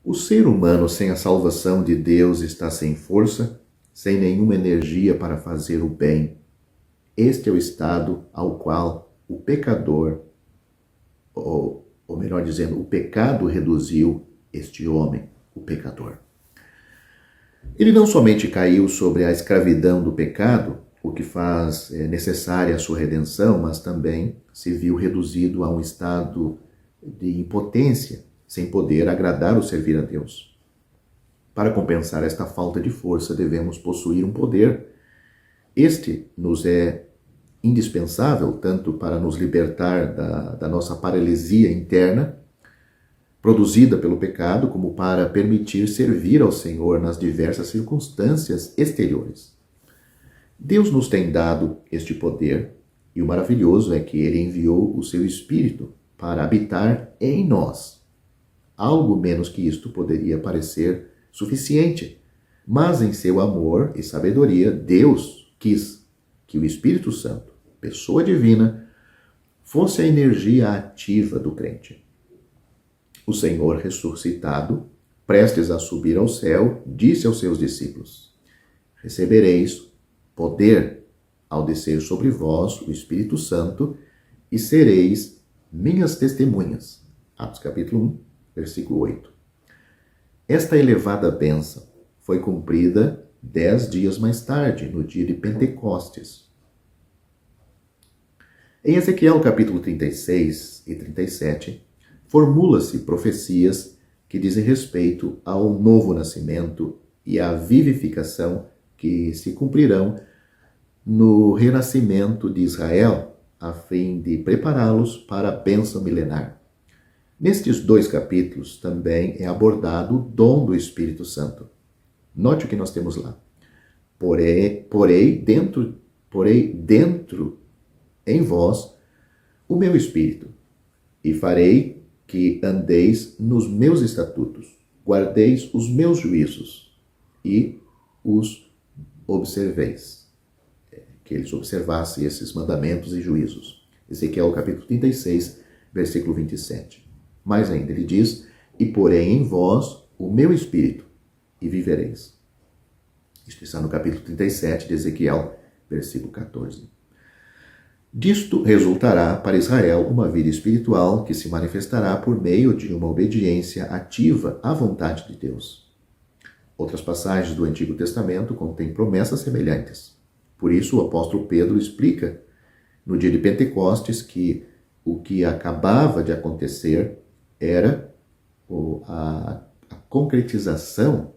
O ser humano sem a salvação de Deus está sem força, sem nenhuma energia para fazer o bem. Este é o estado ao qual o pecador, ou melhor dizendo, o pecado reduziu este homem, o pecador. Ele não somente caiu sobre a escravidão do pecado, o que faz necessária a sua redenção, mas também se viu reduzido a um estado de impotência, sem poder agradar ou servir a Deus. Para compensar esta falta de força, devemos possuir um poder. Este nos é indispensável tanto para nos libertar da nossa paralisia interna, produzida pelo pecado, como para permitir servir ao Senhor nas diversas circunstâncias exteriores. Deus nos tem dado este poder, e o maravilhoso é que Ele enviou o seu Espírito para habitar em nós. Algo menos que isto poderia parecer suficiente, mas em seu amor e sabedoria, Deus quis que o Espírito Santo, pessoa divina, fosse a energia ativa do crente. O Senhor ressuscitado, prestes a subir ao céu, disse aos seus discípulos: recebereis poder ao descer sobre vós o Espírito Santo e sereis minhas testemunhas. Atos capítulo 1, versículo 8. Esta elevada bênção foi cumprida 10 dias mais tarde, no dia de Pentecostes. Em Ezequiel capítulo 36 e 37, formula-se profecias que dizem respeito ao novo nascimento e à vivificação que se cumprirão no renascimento de Israel, a fim de prepará-los para a bênção milenar. Nestes 2 capítulos também é abordado o dom do Espírito Santo. Note o que nós temos lá. Porei dentro em vós o meu Espírito, e farei que andeis nos meus estatutos, guardeis os meus juízos e os observeis. Que eles observassem esses mandamentos e juízos. Ezequiel capítulo 36, versículo 27. Mais ainda, ele diz: e porei em vós o meu Espírito, e vivereis. Isto está no capítulo 37 de Ezequiel, versículo 14. Disto resultará para Israel uma vida espiritual que se manifestará por meio de uma obediência ativa à vontade de Deus. Outras passagens do Antigo Testamento contêm promessas semelhantes. Por isso, o apóstolo Pedro explica no dia de Pentecostes que o que acabava de acontecer era a concretização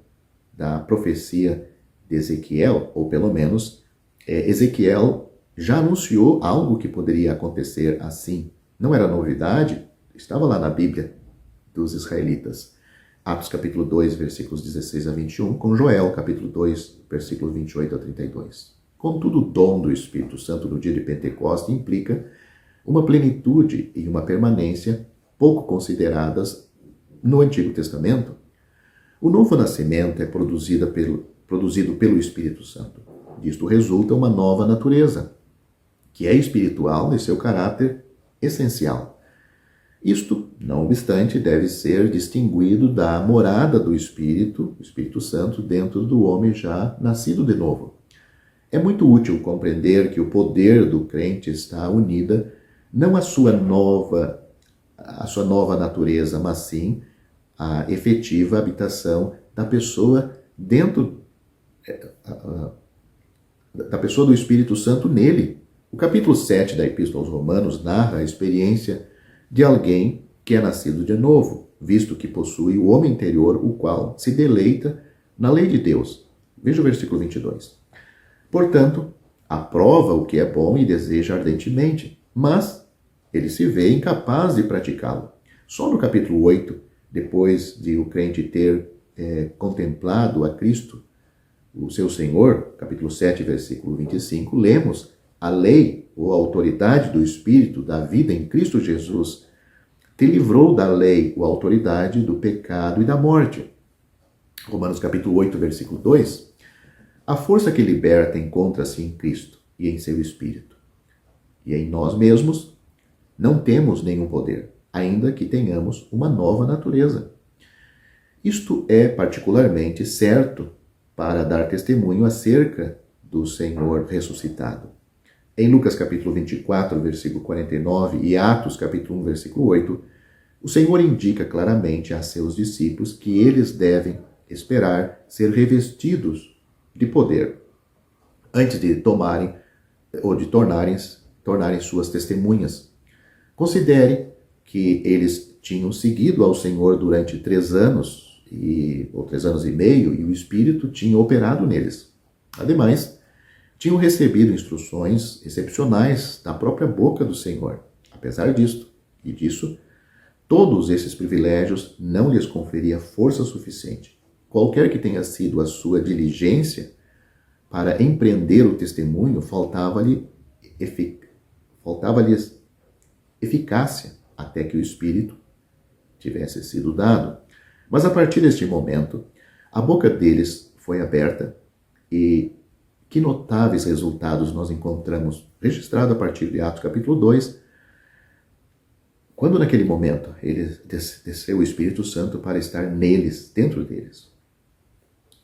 da profecia de Ezequiel, ou pelo menos Ezequiel já anunciou algo que poderia acontecer assim. Não era novidade, estava lá na Bíblia dos israelitas. Atos capítulo 2, versículos 16 a 21, com Joel capítulo 2, versículo 28 a 32. Contudo, o dom do Espírito Santo no dia de Pentecostes implica uma plenitude e uma permanência pouco consideradas no Antigo Testamento. O novo nascimento é produzido pelo Espírito Santo. Disto resulta uma nova natureza, que é espiritual em seu caráter essencial. Isto, não obstante, deve ser distinguido da morada do Espírito, o Espírito Santo, dentro do homem já nascido de novo. É muito útil compreender que o poder do crente está unida não à sua nova natureza, mas sim à efetiva habitação da pessoa dentro da pessoa do Espírito Santo nele. O capítulo 7 da Epístola aos Romanos narra a experiência de alguém que é nascido de novo, visto que possui o homem interior, o qual se deleita na lei de Deus. Veja o versículo 22. Portanto, aprova o que é bom e deseja ardentemente, mas ele se vê incapaz de praticá-lo. Só no capítulo 8, depois de o crente ter contemplado a Cristo, o seu Senhor, capítulo 7, versículo 25, lemos: a lei, ou a autoridade do Espírito da vida em Cristo Jesus, te livrou da lei, ou autoridade do pecado e da morte. Romanos capítulo 8, versículo 2. A força que liberta encontra-se em Cristo e em seu Espírito. E em nós mesmos não temos nenhum poder, ainda que tenhamos uma nova natureza. Isto é particularmente certo para dar testemunho acerca do Senhor ressuscitado. Em Lucas capítulo 24, versículo 49 e Atos capítulo 1, versículo 8, o Senhor indica claramente a seus discípulos que eles devem esperar ser revestidos de poder antes de tomarem ou de tornarem suas testemunhas. Considere que eles tinham seguido ao Senhor durante 3 anos ou 3 anos e meio, e o Espírito tinha operado neles. Ademais, tinham recebido instruções excepcionais da própria boca do Senhor. Apesar disso, todos esses privilégios não lhes conferia força suficiente. Qualquer que tenha sido a sua diligência para empreender o testemunho, faltava-lhes eficácia até que o Espírito tivesse sido dado. Mas a partir deste momento, a boca deles foi aberta e que notáveis resultados nós encontramos registrado a partir de Atos capítulo 2, quando naquele momento ele desceu o Espírito Santo para estar neles, dentro deles.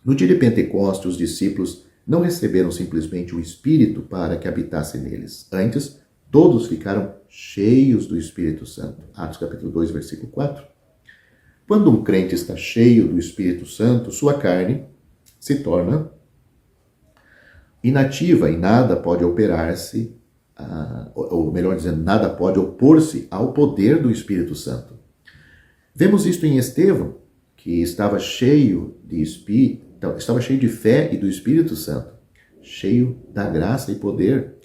No dia de Pentecostes, os discípulos não receberam simplesmente o Espírito para que habitasse neles. Antes, todos ficaram cheios do Espírito Santo. Atos capítulo 2, versículo 4. Quando um crente está cheio do Espírito Santo, sua carne se torna inativa e nada pode operar-se, ou melhor dizendo, nada pode opor-se ao poder do Espírito Santo. Vemos isto em Estevão, que estava cheio de fé e do Espírito Santo, cheio da graça e poder.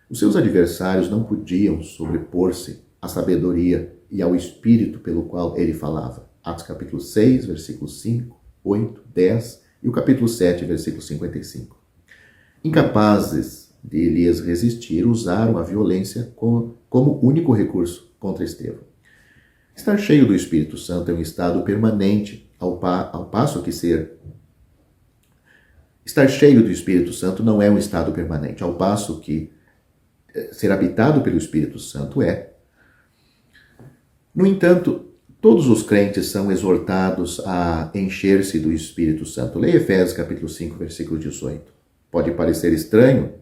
Os seus adversários não podiam sobrepor-se à sabedoria e ao Espírito pelo qual ele falava. Atos capítulo 6, versículos 5, 8, 10 e o capítulo 7, versículo 55. Incapazes de lhes resistir, usaram a violência como único recurso contra Estevão. Estar cheio do Espírito Santo é um estado permanente, ao passo que estar cheio do Espírito Santo não é um estado permanente, ao passo que ser habitado pelo Espírito Santo é. No entanto, todos os crentes são exortados a encher-se do Espírito Santo. Leia Efésios capítulo 5, versículo 18. Pode parecer estranho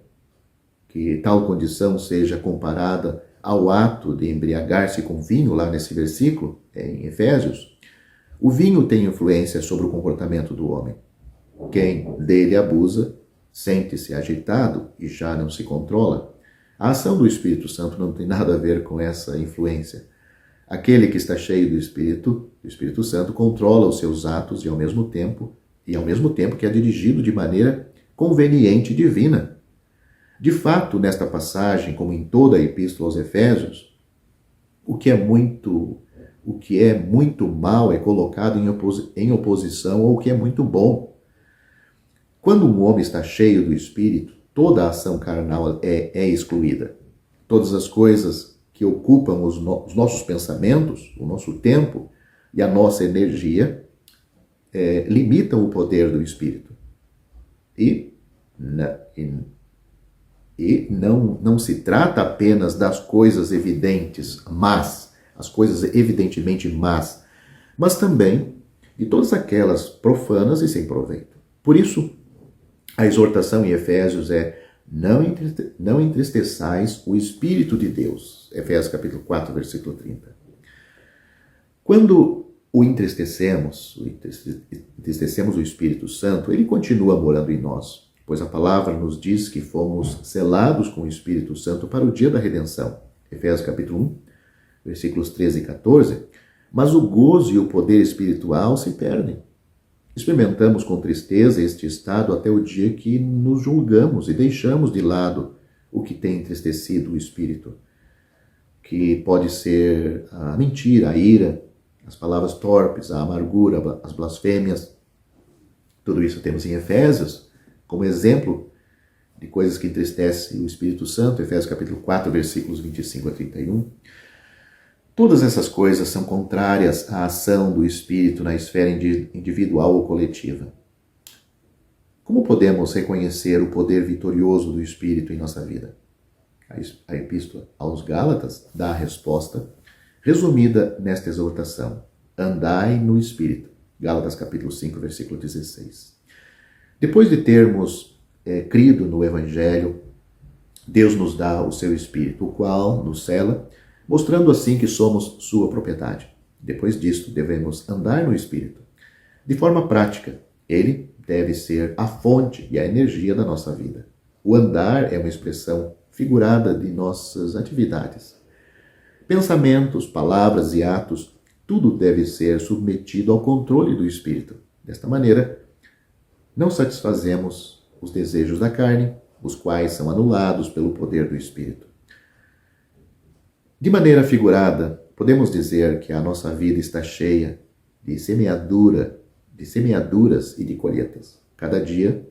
que tal condição seja comparada ao ato de embriagar-se com vinho, lá nesse versículo, em Efésios. O vinho tem influência sobre o comportamento do homem. Quem dele abusa sente-se agitado e já não se controla. A ação do Espírito Santo não tem nada a ver com essa influência. Aquele que está cheio do Espírito Santo controla os seus atos e ao mesmo tempo que é dirigido de maneira conveniente e divina. De fato, nesta passagem, como em toda a Epístola aos Efésios, o que é muito mal é colocado em oposição ao que é muito bom. Quando um homem está cheio do Espírito, toda a ação carnal é excluída. Todas as coisas que ocupam os nossos pensamentos, o nosso tempo e a nossa energia limitam o poder do Espírito. E não se trata apenas das coisas evidentes, as coisas evidentemente más, mas também de todas aquelas profanas e sem proveito. Por isso, a exortação em Efésios é: não entristeçais o Espírito de Deus. Efésios capítulo 4, versículo 30. Quando entristecemos o Espírito Santo, ele continua morando em nós, pois a palavra nos diz que fomos selados com o Espírito Santo para o dia da redenção. Efésios capítulo 1, versículos 13 e 14. Mas o gozo e o poder espiritual se perdem. Experimentamos com tristeza este estado até o dia que nos julgamos e deixamos de lado o que tem entristecido o Espírito, que pode ser a mentira, a ira, as palavras torpes, a amargura, as blasfêmias. Tudo isso temos em Efésios, como exemplo de coisas que entristecem o Espírito Santo, Efésios capítulo 4, versículos 25 a 31. Todas essas coisas são contrárias à ação do Espírito na esfera individual ou coletiva. Como podemos reconhecer o poder vitorioso do Espírito em nossa vida? A Epístola aos Gálatas dá a resposta resumida nesta exortação: andai no Espírito, Gálatas capítulo 5, versículo 16. Depois de termos crido no Evangelho, Deus nos dá o seu Espírito, o qual nos cela, mostrando assim que somos sua propriedade. Depois disto, devemos andar no Espírito. De forma prática, ele deve ser a fonte e a energia da nossa vida. O andar é uma expressão figurada de nossas atividades. Pensamentos, palavras e atos, tudo deve ser submetido ao controle do Espírito. Desta maneira, não satisfazemos os desejos da carne, os quais são anulados pelo poder do Espírito. De maneira figurada, podemos dizer que a nossa vida está cheia de semeaduras e de colheitas. Cada dia,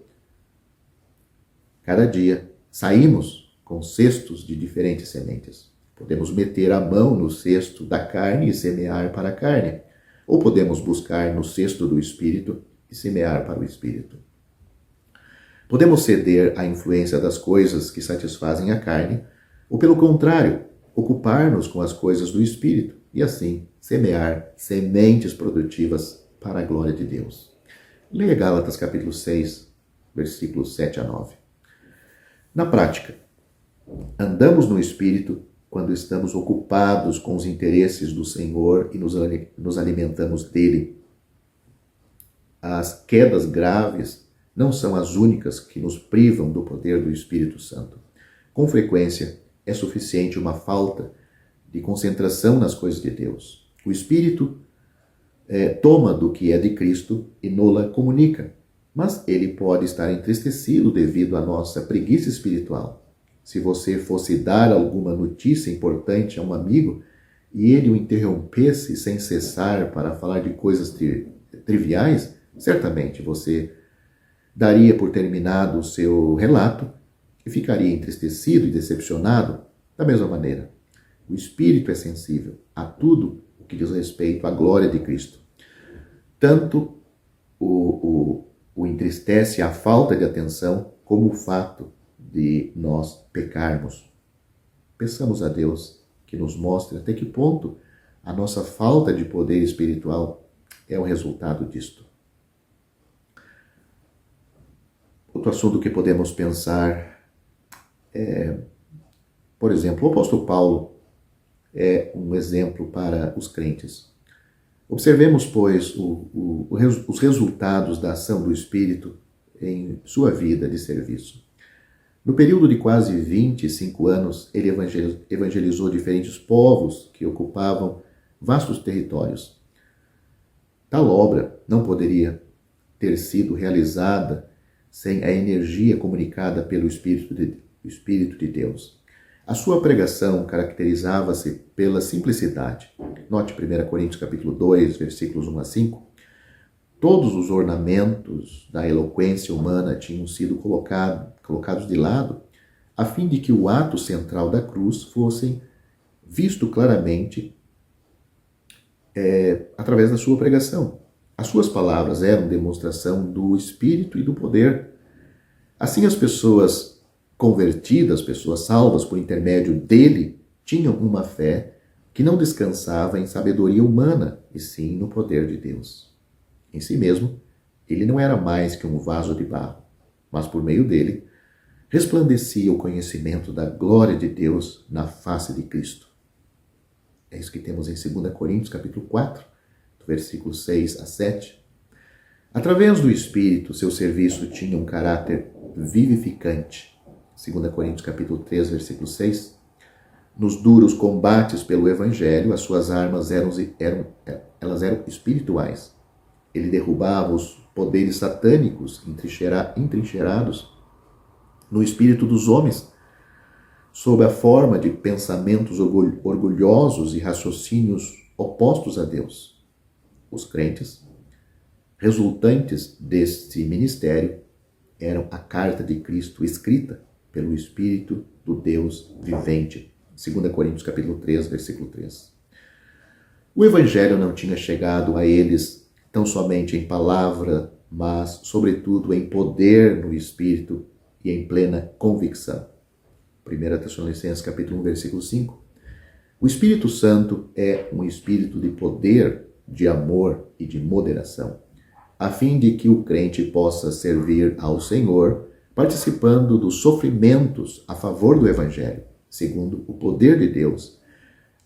saímos com cestos de diferentes sementes. Podemos meter a mão no cesto da carne e semear para a carne, ou podemos buscar no cesto do Espírito e semear para o Espírito. Podemos ceder à influência das coisas que satisfazem a carne, ou pelo contrário, ocupar-nos com as coisas do Espírito e assim semear sementes produtivas para a glória de Deus. Leia Gálatas capítulo 6, versículos 7 a 9. Na prática, andamos no Espírito quando estamos ocupados com os interesses do Senhor e nos alimentamos dele. As quedas graves não são as únicas que nos privam do poder do Espírito Santo. Com frequência, é suficiente uma falta de concentração nas coisas de Deus. O Espírito toma do que é de Cristo e nola comunica, mas ele pode estar entristecido devido à nossa preguiça espiritual. Se você fosse dar alguma notícia importante a um amigo e ele o interrompesse sem cessar para falar de coisas triviais, certamente você daria por terminado o seu relato e ficaria entristecido e decepcionado. Da mesma maneira, o Espírito é sensível a tudo o que diz respeito à glória de Cristo. Tanto o entristece a falta de atenção como o fato de nós pecarmos. Peçamos a Deus que nos mostre até que ponto a nossa falta de poder espiritual é o resultado disto. Outro assunto que podemos pensar é, por exemplo, o apóstolo Paulo é um exemplo para os crentes. Observemos, pois, os resultados da ação do Espírito em sua vida de serviço. No período de quase 25 anos, ele evangelizou diferentes povos que ocupavam vastos territórios. Tal obra não poderia ter sido realizada sem a energia comunicada pelo Espírito de Deus. A sua pregação caracterizava-se pela simplicidade. Note 1 Coríntios capítulo 2, versículos 1 a 5. Todos os ornamentos da eloquência humana tinham sido colocados de lado, a fim de que o ato central da cruz fosse visto claramente através da sua pregação. As suas palavras eram demonstração do Espírito e do poder. Assim, as pessoas convertidas, pessoas salvas por intermédio dele, tinham uma fé que não descansava em sabedoria humana, e sim no poder de Deus. Em si mesmo, ele não era mais que um vaso de barro, mas por meio dele resplandecia o conhecimento da glória de Deus na face de Cristo. É isso que temos em 2 Coríntios, capítulo 4, versículos 6 a 7. Através do Espírito, seu serviço tinha um caráter vivificante. 2 Coríntios, capítulo 3, versículo 6. Nos duros combates pelo Evangelho, as suas armas eram espirituais. Ele derrubava os poderes satânicos entrincheirados no espírito dos homens, sob a forma de pensamentos orgulhosos e raciocínios opostos a Deus. Os crentes, resultantes deste ministério, eram a carta de Cristo escrita pelo Espírito do Deus vivente. 2 Coríntios capítulo 3, versículo 3. O Evangelho não tinha chegado a eles tão somente em palavra, mas, sobretudo, em poder no Espírito e em plena convicção. 1 Tessalonicenses capítulo 1, versículo 5. O Espírito Santo é um espírito de poder, de amor e de moderação, a fim de que o crente possa servir ao Senhor, participando dos sofrimentos a favor do Evangelho, segundo o poder de Deus,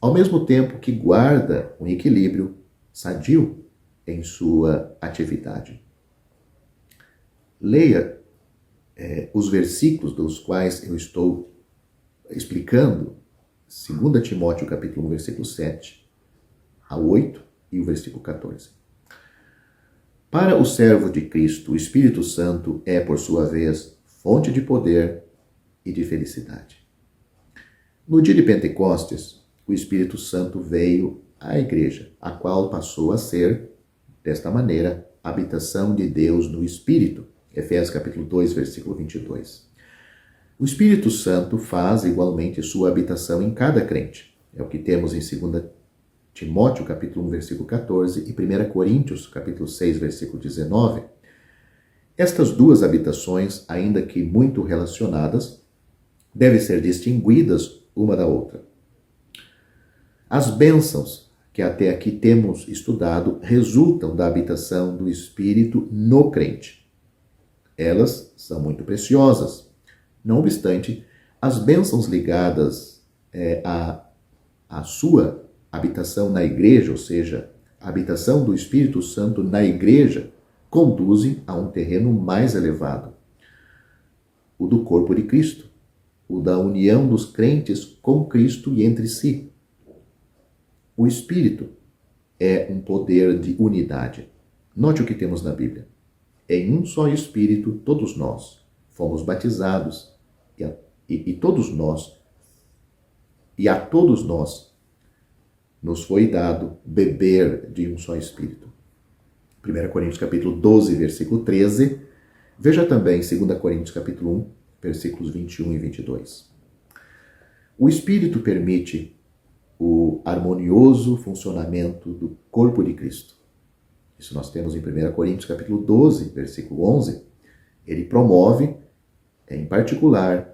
ao mesmo tempo que guarda um equilíbrio sadio em sua atividade. Leia os versículos dos quais eu estou explicando, 2 Timóteo capítulo 1, versículo 7 a 8 e o versículo 14. Para o servo de Cristo, o Espírito Santo é, por sua vez, fonte de poder e de felicidade. No dia de Pentecostes, o Espírito Santo veio à igreja, a qual passou a ser, desta maneira, a habitação de Deus no Espírito. Efésios capítulo 2, versículo 22. O Espírito Santo faz igualmente sua habitação em cada crente. É o que temos em 2 Timóteo capítulo 1, versículo 14 e 1 Coríntios capítulo 6, versículo 19. Estas duas habitações, ainda que muito relacionadas, devem ser distinguidas uma da outra. As bênçãos que até aqui temos estudado resultam da habitação do Espírito no crente. Elas são muito preciosas. Não obstante, as bênçãos ligadas à sua habitação na igreja, ou seja, a habitação do Espírito Santo na igreja, conduzem a um terreno mais elevado, o do corpo de Cristo, o da união dos crentes com Cristo e entre si. O Espírito é um poder de unidade. Note o que temos na Bíblia. Em um só Espírito, todos nós fomos batizados e a todos nós nos foi dado beber de um só Espírito. 1 Coríntios capítulo 12, versículo 13. Veja também 2 Coríntios capítulo 1, versículos 21 e 22. O Espírito permite o harmonioso funcionamento do corpo de Cristo. Isso nós temos em 1 Coríntios capítulo 12, versículo 11. Ele promove, em particular,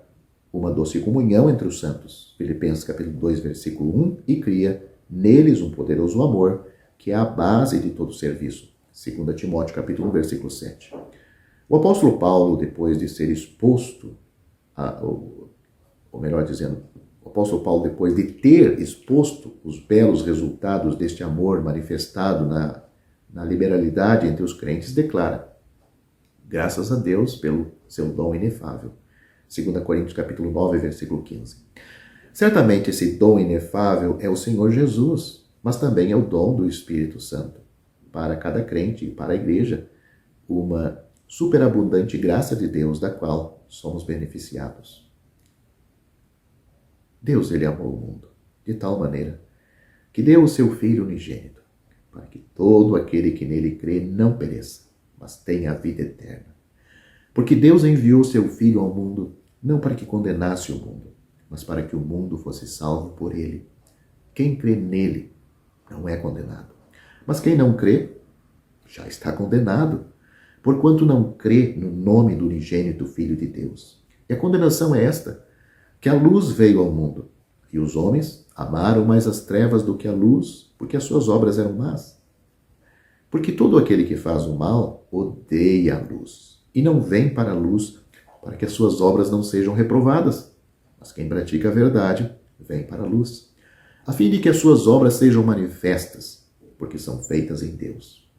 uma doce comunhão entre os santos. Filipenses capítulo 2, versículo 1. E cria neles um poderoso amor, que é a base de todo serviço. 2 Timóteo capítulo 1, versículo 7. O apóstolo Paulo, depois de ser exposto, ou melhor dizendo, o apóstolo Paulo, depois de ter exposto os belos resultados deste amor manifestado na liberalidade entre os crentes, declara: graças a Deus pelo seu dom inefável. 2 Coríntios capítulo 9, versículo 15. Certamente esse dom inefável é o Senhor Jesus, mas também é o dom do Espírito Santo. Para cada crente e para a igreja, uma superabundante graça de Deus da qual somos beneficiados. Deus, ele amou o mundo de tal maneira que deu o seu Filho unigênito, para que todo aquele que nele crê não pereça, mas tenha a vida eterna. Porque Deus enviou seu Filho ao mundo não para que condenasse o mundo, mas para que o mundo fosse salvo por ele. Quem crê nele não é condenado. Mas quem não crê já está condenado, porquanto não crê no nome do unigênito Filho de Deus. E a condenação é esta: que a luz veio ao mundo, e os homens amaram mais as trevas do que a luz, porque as suas obras eram más. Porque todo aquele que faz o mal odeia a luz, e não vem para a luz, para que as suas obras não sejam reprovadas. Mas quem pratica a verdade vem para a luz, a fim de que as suas obras sejam manifestas, porque são feitas em Deus.